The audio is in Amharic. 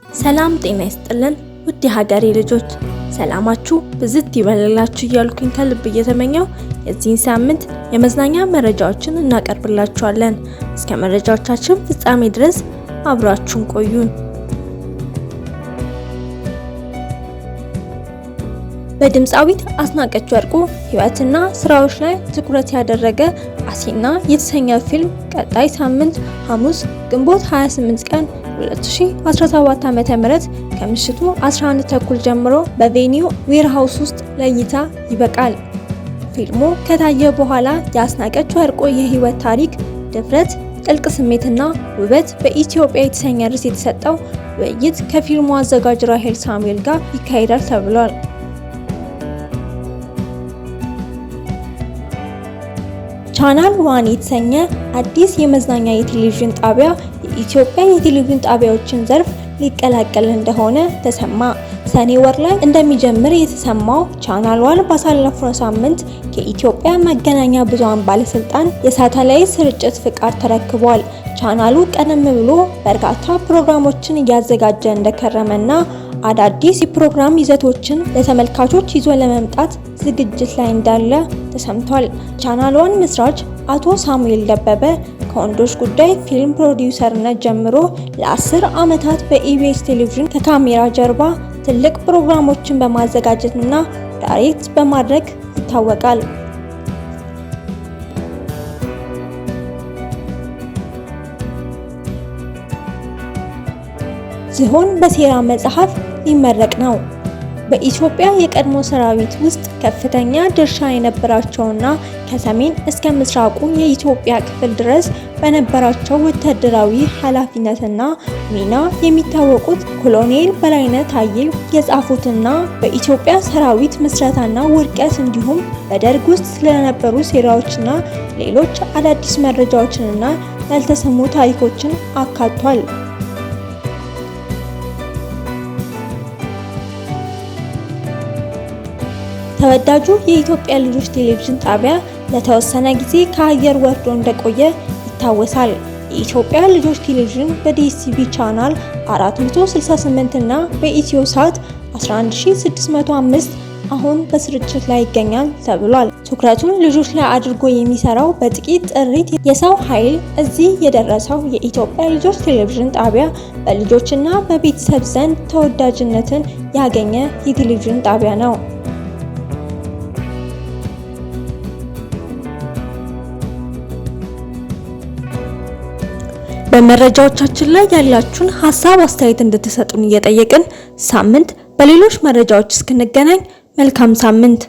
ሰላም ጤና ይስጥልን ውድ የሀገሬ ልጆች፣ ሰላማችሁ ብዝት ይበልላችሁ እያልኩኝ ከልብ እየተመኘው የዚህን ሳምንት የመዝናኛ መረጃዎችን እናቀርብላችኋለን። እስከ መረጃዎቻችን ፍጻሜ ድረስ አብራችሁን ቆዩን። በድምፃዊት አስናቀች ወርቁ ህይወትና ስራዎች ላይ ትኩረት ያደረገ አሲና የተሰኘ ፊልም ቀጣይ ሳምንት ሐሙስ ግንቦት 28 ቀን 2017 ዓ.ም ከምሽቱ 11 ተኩል ጀምሮ በቬኒው ዌርሃውስ ውስጥ ለእይታ ይበቃል። ፊልሙ ከታየ በኋላ የአስናቀች ወርቁ የህይወት ታሪክ፣ ድፍረት፣ ጥልቅ ስሜትና ውበት በኢትዮጵያ የተሰኘ ርዕስ የተሰጠው ውይይት ከፊልሙ አዘጋጅ ራሄል ሳሙኤል ጋር ይካሄዳል ተብሏል። ቻናል ዋን የተሰኘ አዲስ የመዝናኛ የቴሌቪዥን ጣቢያ የኢትዮጵያ የቴሌቪዥን ጣቢያዎችን ዘርፍ ሊቀላቀል እንደሆነ ተሰማ። ሰኔ ወር ላይ እንደሚጀምር የተሰማው ቻናል ዋን ባሳለፈው ሳምንት ከኢትዮጵያ መገናኛ ብዙሃን ባለስልጣን የሳተላይት ስርጭት ፍቃድ ተረክቧል። ቻናሉ ቀደም ብሎ በርካታ ፕሮግራሞችን እያዘጋጀ እንደከረመና አዳዲስ የፕሮግራም ይዘቶችን ለተመልካቾች ይዞ ለመምጣት ዝግጅት ላይ እንዳለ ተሰምቷል። ቻናል ዋን መስራች አቶ ሳሙኤል ደበበ ከወንዶች ጉዳይ ፊልም ፕሮዲውሰርነት ጀምሮ ለ10 ዓመታት በኢቢኤስ ቴሌቪዥን ከካሜራ ጀርባ ትልቅ ፕሮግራሞችን በማዘጋጀትና ዳይሬክት በማድረግ ይታወቃል። ዝሆን በሴራ መጽሐፍ ሊመረቅ ነው። በኢትዮጵያ የቀድሞ ሰራዊት ውስጥ ከፍተኛ ድርሻ የነበራቸውና ከሰሜን እስከ ምስራቁ የኢትዮጵያ ክፍል ድረስ በነበራቸው ወታደራዊ ኃላፊነትና ሚና የሚታወቁት ኮሎኔል በላይነህ ታዬ የጻፉትና በኢትዮጵያ ሰራዊት ምስረታና ውድቀት እንዲሁም በደርግ ውስጥ ስለነበሩ ሴራዎችና ሌሎች አዳዲስ መረጃዎችንና ያልተሰሙ ታሪኮችን አካቷል። ተወዳጁ የኢትዮጵያ ልጆች ቴሌቪዥን ጣቢያ ለተወሰነ ጊዜ ከአየር ወርዶ እንደቆየ ይታወሳል። የኢትዮጵያ ልጆች ቴሌቪዥን በዲኤስቲቪ ቻናል 468 እና በኢትዮሳት 11605 አሁን በስርጭት ላይ ይገኛል ተብሏል። ትኩረቱን ልጆች ላይ አድርጎ የሚሰራው በጥቂት ጥሪት የሰው ኃይል እዚህ የደረሰው የኢትዮጵያ ልጆች ቴሌቪዥን ጣቢያ በልጆችና በቤተሰብ ዘንድ ተወዳጅነትን ያገኘ የቴሌቪዥን ጣቢያ ነው። በመረጃዎቻችን ላይ ያላችሁን ሀሳብ አስተያየት እንድትሰጡን እየጠየቅን ሳምንት በሌሎች መረጃዎች እስክንገናኝ መልካም ሳምንት።